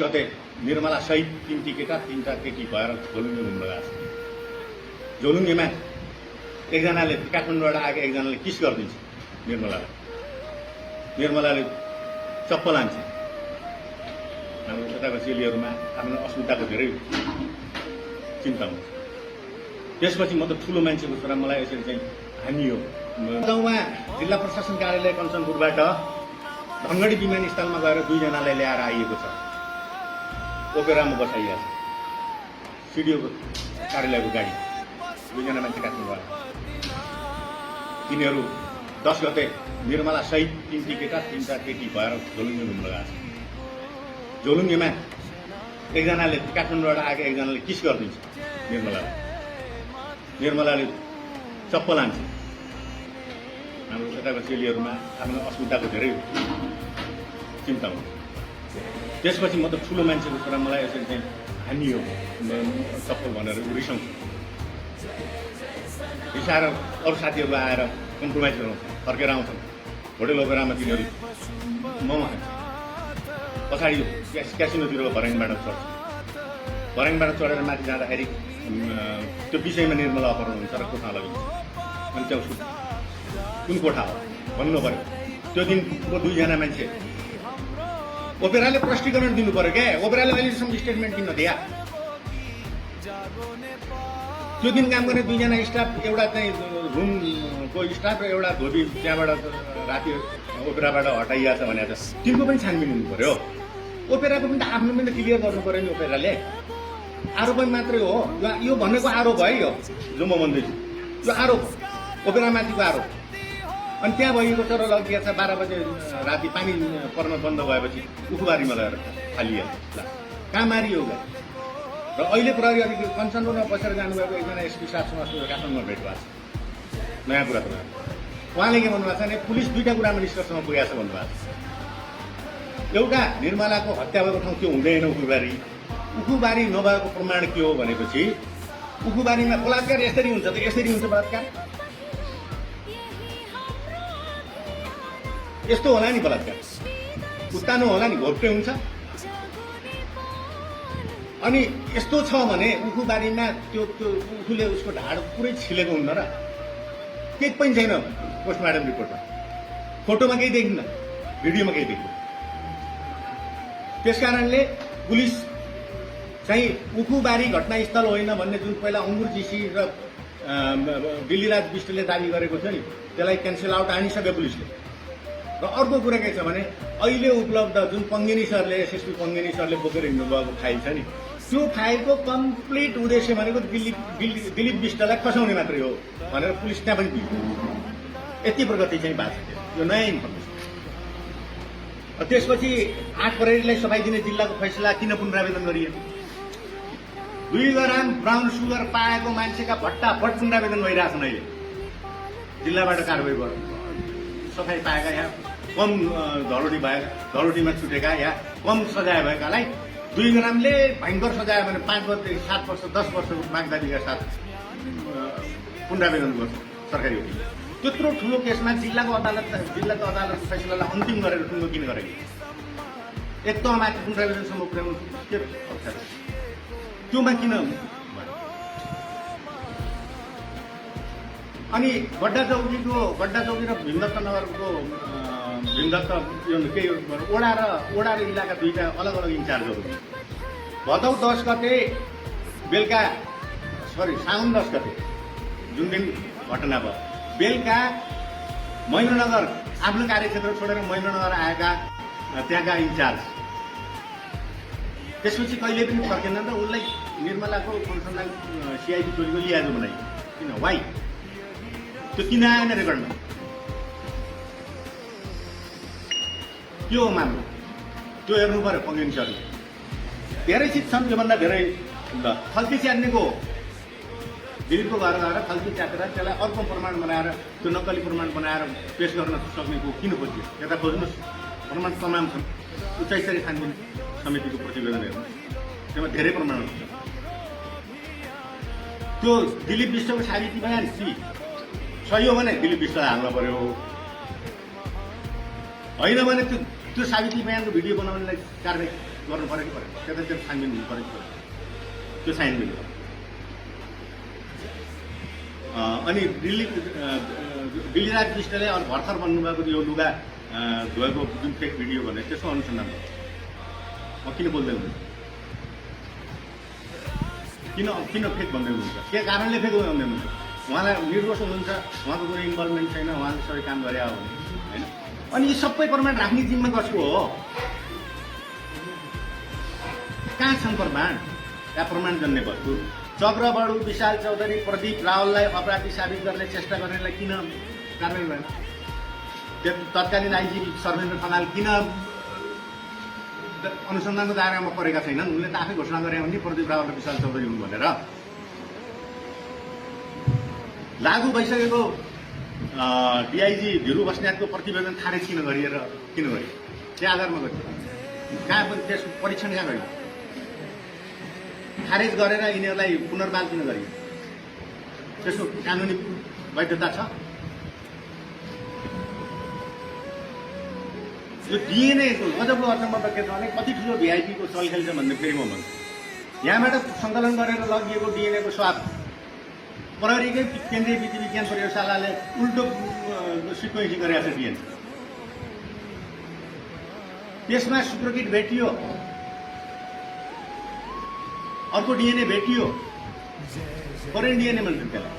गते निर्मला सहित 3 केटा 3टा केटी भएर झोलुङ्गे घुम्न गएको छ। झोलुङ्गेमा एकजनाले काठमाडौँबाट आएको एकजनाले किस गरिदिन्छ निर्मलालाई। निर्मलाले चप्पल हान्छ। हाम्रो यताको चेलीहरूमा आफ्नो अस्मिताको धेरै चिन्ता हुन्छ। त्यसपछि म त ठुलो मान्छेको छोरा, मलाई यसरी चाहिँ हानियो। गाउँमा जिल्ला प्रशासन कार्यालय कञ्चनपुरबाट धनगढी विमानस्थलमा गएर 2 जनालाई ल्याएर आइएको छ। ओपेरामा बसाइएको छ। सिडिओको कार्यालयको गाडी 2 जना मान्छे काट्नुभयो। तिनीहरू 10 गते निर्मला सहित 3 केटा 3टा केटी भएर झोलुङ्गे घुम्न गएको छ। झोलुङ्गेमा एकजनाले काठमाडौँबाट आएको एकजनाले किस गरिदिन्छ निर्मलालाई। निर्मलाले चप्पल हान्छ। हाम्रो यताको चेलीहरूमा आफ्नो अस्मिताको धेरै चिन्ता हुन्छ। त्यसपछि म त ठुलो मान्छेको छोरा, मलाई यसरी चाहिँ हानियो चप्पल भनेर रिसाउँछ। रिसाएर अरू साथीहरू आएर कम्प्रोमाइज गराउँछ, फर्केर आउँछन्। होटेल ओपेरामा तिनीहरू मोमो खान्छ। पछाडि क्यासिनोतिर भर्याङबाट चढ्छ। भर्याङबाट चढेर माथि जाँदाखेरि त्यो विषयमा निर्मला अपहरण हुन्छ र कोठा लगिन्छ। अनि त्यो कुन कोठा हो भन्नु पर्यो। त्यो दिनको 2 जना मान्छे ओपेराले प्रष्टीकरण दिनु पर्यो क्या। ओपेराले अहिलेसम्म स्टेटमेन्ट दिन दिया। त्यो दिन काम गर्ने 2 जना स्टाफ, एउटा चाहिँ रुमको स्टाफ र एउटा धोबी त्यहाँबाट राति ओपेराबाट हटाइएको छ भनेर तिनको पनि छानबिन हुनु पर्यो। ओपेराको पनि त आफ्नो पनि क्लियर गर्नु पर्यो नि ओपेराले। आरोप मात्रै हो यो भनेको आरोप है यो जो म भन्दैछु। यो आरोप ओपेरामाथिको आरोप। अनि त्यहाँ भइएको छ र लगिएको छ। 12 बजे राति पानी पर्न बन्द भएपछि उखुबारीमा लगेर फालिएको। कहाँ मारियो गाडी। र अहिले प्रहरी अधिकारी कञ्चनपुरमा बसेर जानुभएको एकजना एसपी साहबसँग काठमाडौँमा भेट भएको छ। नयाँ कुरा त उहाँले के भन्नुभएको छ भने पुलिस 2टा कुरामा निष्कर्षमा पुगेको छ भन्नुभएको छ। एउटा, निर्मलाको हत्या भएको ठाउँ त्यो हुँदैन उखुबारी। उखुबारी नभएको प्रमाण के हो भनेपछि उखुबारीमा बलात्कार यसरी हुन्छ त यसरी हुन्छ बलात्कार। यस्तो होला नि बलात्कार। उत्तानो होला नि, घोप्टे हुन्छ। अनि यस्तो छ भने उखुबारीमा त्यो उखुले उसको ढाड पुरै छिलेको हुन्न र? केही पनि छैन पोस्टमार्टम रिपोर्टमा। फोटोमा केही देखिन्न, भिडियोमा केही देखिन्न। त्यसकारणले पुलिस चाहिँ उखुबारी घटनास्थल होइन भन्ने जुन पहिला अङ्गुर जीसी र दिल्लीराज विष्टले दाबी गरेको थियो नि, त्यसलाई क्यान्सल आउट आनिसक्यो पुलिसले। र अर्को कुरा के छ भने अहिले उपलब्ध जुन पङ्गेनी सरले, एसएसपी पङ्गेनी सरले बोकेर हिँड्नुभएको फाइल छ नि, त्यो फाइलको कम्प्लिट उद्देश्य भनेको दिलीप विष्टलाई फसाउने मात्रै हो भनेर पुलिस त्यहाँ पनि दियो। यति प्रगति चाहिँ भएको छ। यो नयाँ इन्फर्मेसन। त्यसपछि 8 प्रहरीलाई सफाई दिने जिल्लाको फैसला किन पुनरावेदन गरियो? 2 ग्राम ब्राउन सुगर पाएको मान्छेका भट्टाभट पुनरावेदन भइरहेछन् अहिले। जिल्लाबाट कारवाही गर्नु, सफाई पाएका या कम धरोटी भएका, धरोटीमा छुटेका या कम सजाय भएकालाई 2 ग्रामले भयङ्कर सजाय भने 5 वर्ष 7 वर्ष 10 वर्षको मागदारीका साथ पुनरावेदन गर्छ सरकारी वकिल। त्यत्रो ठुलो केसमा जिल्लाको अदालत फैसलालाई अन्तिम गरेर टुङ्गो किन गरेको? एक तहमाथि पुनरावेदनसम्म पुर्याउनु के अप्ठ्यारो? त्योमा किन? अनि गड्डा चौकी र भीमदत्त नगरको भीमदत्त केही ओडा र इलाका 2टा अलग अलग इन्चार्जहरू भदौ 10 गते बेलुका साउन 10 गते जुन दिन घटना भयो, बेलुका महेन्द्रनगर आफ्नो कार्यक्षेत्र छोडेर महेन्द्रनगर आएका त्यहाँका इन्चार्ज त्यसपछि कहिले पनि फर्केन र उसलाई निर्मलाको फङ्सनलाई सिआइडी टोलीको लियाजो बनाइयो। किन? वाइ? त्यो किन आएन रेकर्डमा? के हो मामला? त्यो हेर्नु पर्यो पङ्गेनी सरले। धेरै चिज छन् योभन्दा धेरै। खल्ती च्यात्नेको दिलीपको घर गएर खल्ती च्यातेर त्यसलाई अर्को प्रमाण बनाएर त्यो नक्कली प्रमाण बनाएर पेश गर्न सक्नेको किन खोजियो? यता खोज्नुहोस्, प्रमाण तमाम छन्। उच्च स्तरीय छानबिन समितिको प्रतिवेदन हेर्नु, त्यसमा धेरै प्रमाणहरू छन्। त्यो दिलीप विष्टको साबिती बयान सही हो भने दिलीप विष्टलाई हाल्न पर्यो। होइन भने त्यो साबिती बयानको भिडियो बनाउनेलाई कारवाही गर्नु पऱ्यो कि पऱ्यो, त्यो छानबिन हुनु पऱ्यो कि पऱ्यो, त्यो छानबिन हो। अनि दिल्लीराज विष्टले अनि भर्खर भन्नुभएको यो लुगा धोएको जुन फेक भिडियो भने त्यसको अनुसन्धान हो। म किन बोल्दै हुनुहुन्छ, किन फेक भन्दै हुनुहुन्छ, के कारणले फेक भन्दै हुनुहुन्छ? उहाँलाई निर्दोष हुनुहुन्छ, उहाँको कुनै इन्भल्भमेन्ट छैन, उहाँले सबै काम गरे हो भने होइन। अनि यो सबै प्रमाण राख्ने जिम्मा कसको हो? कहाँ छन् प्रमाण? त्यहाँ प्रमाण जन्ने वस्तु चक्रबडु विशाल चौधरी प्रदीप रावललाई अपराधी साबित गर्ने चेष्टा गर्नेलाई किन कारवाही भएन? तत्कालीन आइजी सर्वेन्द्र खनाल किन अनुसन्धानको दायरामा परेका छैनन्? उनले त आफै घोषणा गरे हुन् नि प्रदीप रावल र विशाल चौधरी हुन् भनेर। लागू भइसकेको डिआइजी धिरु बस्नेतको प्रतिवेदन खारेज किन गरियो? के आधारमा गरियो? कहाँ पनि त्यसको परीक्षण कहाँ गरियो? खारेज गरेर यिनीहरूलाई पुनर्बहाल किन गरियो? त्यसको कानुनी वैधता छ? यो डिएनएको गजबको अचम्म के छ भने कति ठुलो भिआइपीको चलखेल छ भन्ने फेरि म भन्छु। यहाँबाट सङ्कलन गरेर लगिएको डिएनएको स्वाब प्रहरीकै केन्द्रीय विधि विज्ञान प्रयोगशालाले उल्टो सिक्वेन्सिङ गरेको छ डिएनए। त्यसमा सुप्रकिट भेटियो, अर्को डिएनए भेटियो, फरेन डिएनए भन्छ त्यसलाई,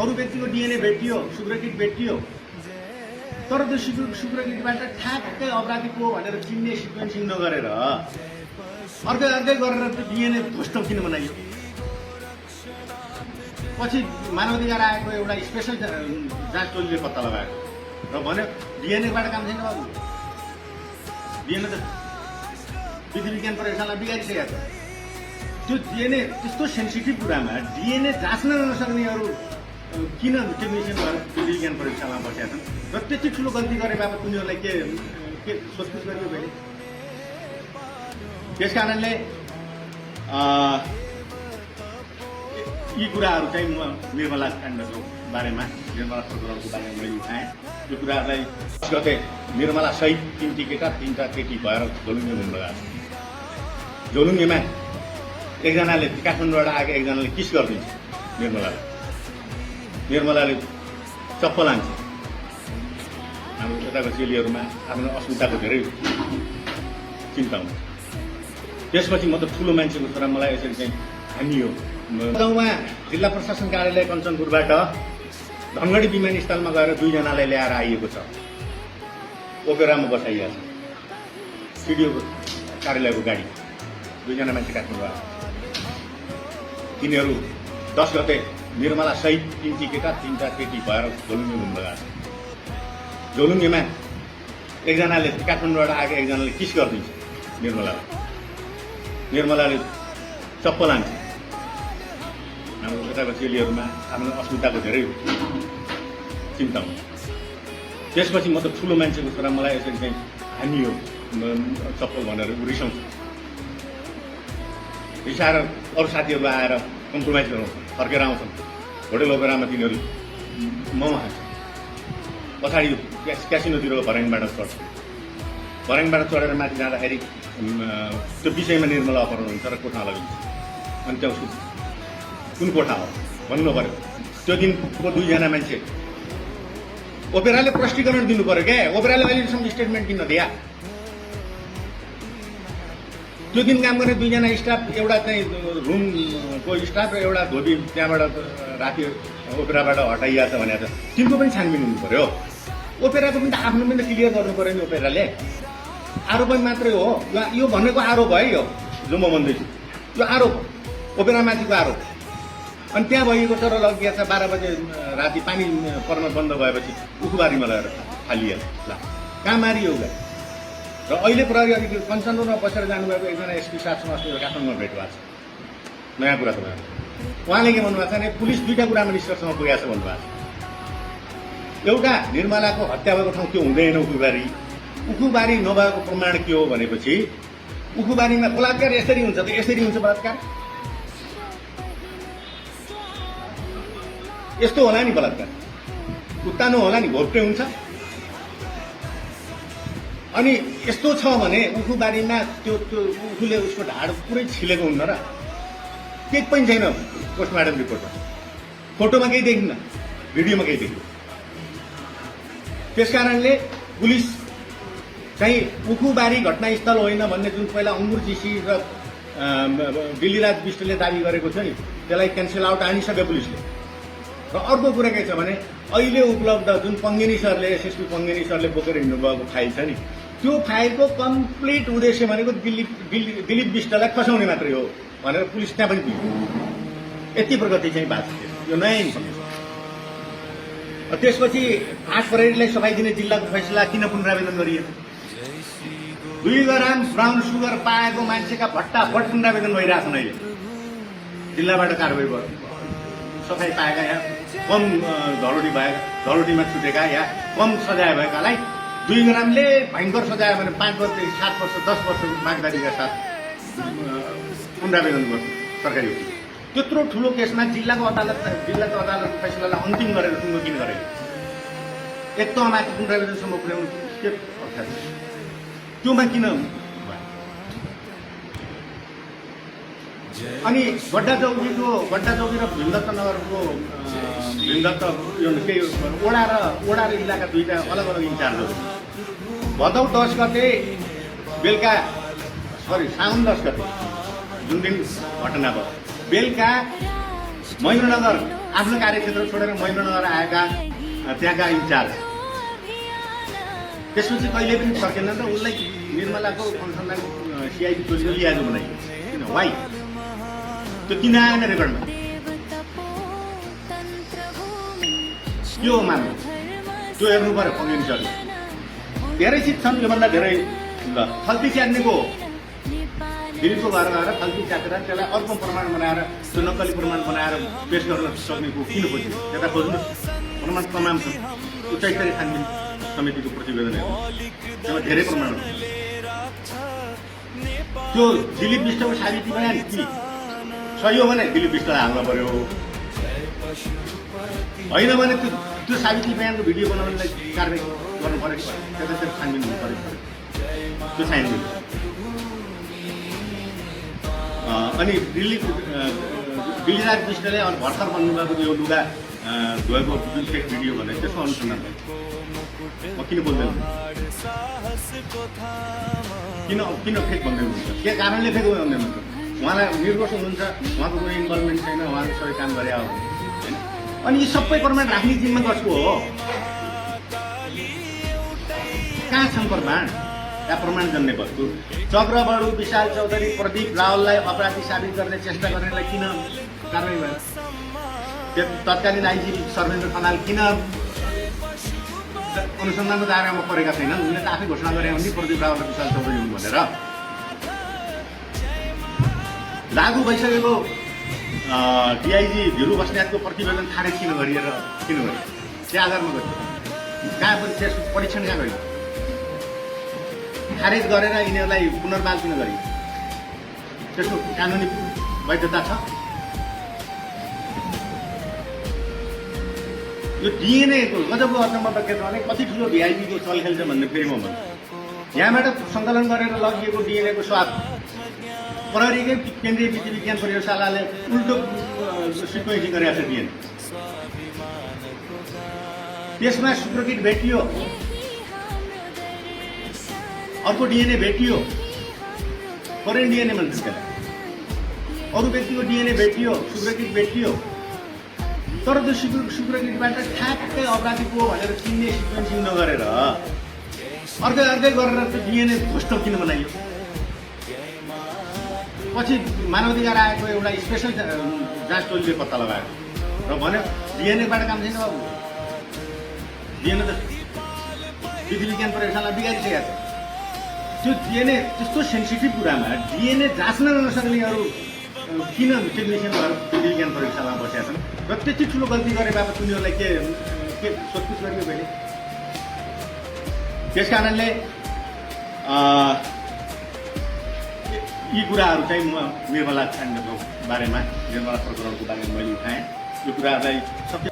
अरू व्यक्तिको डिएनए भेटियो, सुप्रकिट भेटियो, तर त्यो सुप्रकिटबाट ठ्याक्कै अपराधी को भनेर चिन्ने सिक्वेन्सिङ नगरेर अर्कै गरेर त्यो डिएनए ध्वस्त किन बनाइयो? पछि मानवाधिकार आयोगको एउटा स्पेसल जाँच टोलीले पत्ता लगाएको र भन्यो डिएनएबाट काम छैन बाबु, डिएनए त विधि विज्ञान प्रयोगशाला बिगारिसकेको छ। त्यो डिएनए त्यस्तो सेन्सिटिभ कुरामा डिएनए जाँच्न नसक्नेहरू किन टेक्निसियन भएर विधि विज्ञान प्रयोगशालामा बसेका छन् र त्यति ठुलो गल्ती गरे बापत उनीहरूलाई के सोधपुछ गरियो भने? त्यस कारणले यी कुराहरू चाहिँ म निर्मला काण्डको बारेमा, निर्मला प्रकरणको बारेमा मैले उठाएँ। यो कुराहरूलाई गते निर्मला सहित 3 केटा 3टा केटी भएर झोलुङ्गे घुम्न गएको छ। झोलुङ्गेमा एकजनाले काठमाडौँबाट आएको एकजनाले किस गरिदिन्छ निर्मलाले चप्पल हान्छ। हाम्रो यताको चेलीहरूमा आफ्नो अस्मिताको धेरै चिन्ता हुन्छ। त्यसपछि म त ठुलो मान्छेको छोरा, मलाई यसरी चाहिँ हानियो। गाउँमा जिल्ला प्रशासन कार्यालय कञ्चनपुरबाट धनगढी विमानस्थलमा गएर 2 जनालाई ल्याएर आइएको छ, ओपेरामा बसाइएको छ, सिडिओको कार्यालयको गाडी 2 जना मान्छे काठमाडौँ आएको। तिनीहरू 10 गते निर्मला सहित 3 केटा 3टा केटी भएर झोलुङ्गे घुम्न गएको छ। झोलुङ्गेमा एकजनाले काठमाडौँबाट आएको एकजनाले किस गरिदिन्छ निर्मलाले चप्पल हान्छ। हाम्रो यताको चेलीहरूमा आफ्नो अस्मिताको धेरै चिन्ता हुन्छ। त्यसपछि म त ठुलो मान्छेको छोरा, मलाई यसरी चाहिँ हानियो चप्पल भनेर रिसाउँछ। रिसाएर अरू साथीहरू आएर कम्प्रोमाइज गराउँछन्, फर्केर आउँछन्। होटेल ओपेरामा तिनीहरू मोमो खान्छ। पछाडि क्यासिनोतिरको भर्याङबाट चढ्छ। भर्याङबाट चढेर माथि जाँदाखेरि त्यो विषयमा निर्मला अपहरण हुन्छ र कोठामा लगिन्छ। अनि त्यो कुन कोठा हो भन्नु पऱ्यो। त्यो दिनको 2 जना मान्छे ओपेराले प्रष्टीकरण दिनु पऱ्यो क्या। ओपेराले अहिलेसम्म स्टेटमेन्ट दिन दिया। त्यो दिन काम गर्ने 2 जना स्टाफ, एउटा चाहिँ रुमको स्टाफ र एउटा धोबी त्यहाँबाट राति ओपेराबाट हटाइएको छ भनेर तिनको पनि छानबिन हुनु पऱ्यो। ओपेराको पनि त आफ्नो पनि त क्लियर गर्नु पऱ्यो नि। ओपेराले आरोपै मात्रै हो यो भनेको आरोप है, यो जो म भन्दैछु यो आरोप ओपेरामाथिको आरोप। अनि त्यहाँ भइएको तर लगिएको छ 12 बजे राति पानी पर्न बन्द भएपछि उखुबारीमा लगेर फालियो। ल कहाँ मारियो उसलाई? र अहिले प्रहरी अधिकारी कञ्चनपुरमा बसेर जानुभएको एकजना एसपी साहबसँग अस्ति काठमाडौँमा भेट भएको छ। नयाँ कुरा तपाईँ उहाँले के भन्नुभएको छ भने पुलिस 2टा कुरामा निष्कर्षमा पुगेको छ भन्नुभएको छ। एउटा निर्मलाको हत्या भएको ठाउँ त्यो हुँदैन उखुबारी। उखुबारी नभएको प्रमाण के हो भनेपछि उखुबारीमा बलात्कार यसरी हुन्छ त यसरी हुन्छ बलात्कार। यस्तो होला नि बलात्कार, उत्तानो होला नि, घोप्टे हुन्छ। अनि यस्तो छ भने उखुबारीमा त्यो उखुले उसको ढाड पुरै छिलेको हुन्न र केही पनि छैन पोस्टमार्टम रिपोर्टमा, फोटोमा केही देखिन्न, भिडियोमा केही देखिन्न। त्यसकारणले पुलिस चाहिँ उखुबारी घटनास्थल होइन भन्ने जुन पहिला अङ्गुर जीसी र दिल्लीराज विष्टले दाबी गरेको थियो नि, त्यसलाई क्यान्सल आउट आनिसक्यो पुलिसले। र अर्को कुरा के छ भने अहिले उपलब्ध जुन पङ्गिनी सरले एसएसपी पङ्गिनी सरले बोकेर हिँड्नुभएको फाइल छ नि, त्यो फाइलको कम्प्लिट उद्देश्य भनेको दिलीप विष्टलाई खसाउने मात्रै हो भनेर पुलिस त्यहाँ पनि पुग्यो। यति प्रगति चाहिँ भएको छ, यो नयाँ इन्फर्मेसन। त्यसपछि 8 फरवरीलाई सफाई दिने जिल्लाको फैसला किन पुनरावेदन गरियो? 2 ग्राम ब्राउन सुगर पाएको मान्छेका भट्टाभट पुनरावेदन भइरहेछन् अहिले। जिल्लाबाट कारवाही भयो, सफाई पाएका या कम धरोटीमा छुटेका या कम सजाय भएकालाई 2 ग्रामले भयङ्कर सजाय भने 5 वर्ष 7 वर्ष 10 वर्ष मागदारीका साथ पुनरावेदन गर्छ सरकारी वकिल। त्यत्रो ठुलो केसमा जिल्लाको अदालतको फैसलालाई अन्तिम गरेर टुङ्गो किन गरेको? एक त अमाथि पुनरावेदनसम्म पुर्याउनु के अर्थ छ? त्योमा किन? अनि गड्डा चौकी र भीमदत्त नगरको भीमदत्त ओडा र इलाका दुईटा अलग अलग इन्चार्जहरू भदौ 10 गते बेलुका साउन 10 गते जुन दिन घटना भयो, बेलुका महेन्द्रनगर आफ्नो कार्यक्षेत्र छोडेर महेन्द्रनगर आएका त्यहाँका इन्चार्ज त्यसपछि कहिले पनि फर्केनन् र उसलाई निर्मलाको अनुसन्धान सिआइडी टोलीले लियाजो बनाइयो। किन? वाइ? त्यो किन आएन रेकर्डमा? के हो मान्नु? त्यो हेर्नु पर्यो पङ्गिनी सरले। धेरै चिज छन् योभन्दा धेरै। ल, फल्ती च्यात्नेको दिलीपको घर गएर फल्ती च्यातेर त्यसलाई अर्को प्रमाण बनाएर त्यो नक्कली प्रमाण बनाएर पेश गर्न सक्नेको किन खोज्यो? त्यता खोज्नु प्रमाण तमाम छ। उच्चस्तरीय छानबिन समितिको प्रतिवेदन हेर्नु, त्यसमा धेरै प्रमाणहरू छ। त्यो दिलीप विष्टको साबिती बयान कि सही हो भने दिलीप विष्टलाई हाल्न पर्यो, होइन भने त्यो साबिती बयानको भिडियो बनाउनलाई कारवाही गर्नु पर्यो कि त्यतातिर छानबिन हुनु पर्यो, त्यो छानबिन। अनि दिल्लीराज विष्टले भर्खर भन्नुभएको यो लुगा धोएको जुन फेक भिडियो भने त्यसको अनुसन्धान म किन बोल्दैन? किन फेक भन्दै हुनुहुन्छ? के कारणले फेक भन्दै हुनुहुन्छ? उहाँलाई निर्दोष हुनुहुन्छ, उहाँको कुनै इन्भल्भमेन्ट छैन, उहाँले सबै काम गरे हो होइन। अनि यी सबै प्रमाण राख्ने जिम्मा कसको हो? कहाँ छन् प्रमाण? या प्रमाण जन्ने वस्तु? चक्रबडु विशाल चौधरी प्रदीप रावललाई अपराधी साबित गर्ने चेष्टा गर्नेलाई किन कारवाही भयो? तत्कालीन आइजी सर्वेन्द्र खनाल किन अनुसन्धानको दायरामा परेका छैनन्? उनले त आफै घोषणा गरे भने प्रदीप रावल र विशाल चौधरी हुन् भनेर। लागू भइसकेको डिआइजी धिरु बस्नेतको प्रतिवेदन खारेज किन गरियो? के आधारमा गरियो? कहाँ पनि परीक्षण कहाँ गरियो? खारेज गरेर यिनीहरूलाई पुनर्बहाल किन गरियो? त्यसको कानुनी वैधता छ? यो डिएनएको गजबको अचम्मको केन्द्र भने कति ठुलो भिआइपीको चलखेल छ भन्ने फेरि म भन्छु। यहाँबाट सङ्कलन गरेर लगिएको डिएनएको स्वाद प्रहरीकै केन्द्रीय विधि विज्ञान प्रयोगशालाले उल्टो सिक्वेन्सिङ गरेको छ डिएनए। त्यसमा शुक्रकिट भेटियो, अर्को डिएनए भेटियो, फरेन डिएनए भन्छ त्यसलाई। अरू व्यक्तिको डिएनए भेटियो, शुक्रकिट भेटियो, तर त्यो शुक्रकिटबाट ठ्याक्कै अपराधी को भनेर चिन्ने सिक्वेन्सिङ नगरेर अर्कै गरेर त्यो डिएनए घोष्ट किन बनाइयो? पछि मानवाधिकार आएको एउटा स्पेसल जाँच टोलीले पत्ता लगायो र भन्यो डिएनएबाट काम छैन बाबु, डिएनए त विधि विज्ञान प्रयोगशाला बिगारिसकेको छ। त्यो डिएनए त्यस्तो सेन्सिटिभ कुरामा डिएनए जाँच्न नसक्नेहरू किन टेक्निसियनहरू विधि विज्ञान प्रयोगशालामा बसेका छन् र त्यति ठुलो गल्ती गरे बापत उनीहरूलाई के सोधपुछ गरियो पहिले? त्यस कारणले यी कुराहरू चाहिँ म निर्मला छान्नेको बारेमा, निर्मला प्रकरणको बारेमा मैले उठाएँ। यो कुराहरूलाई सबै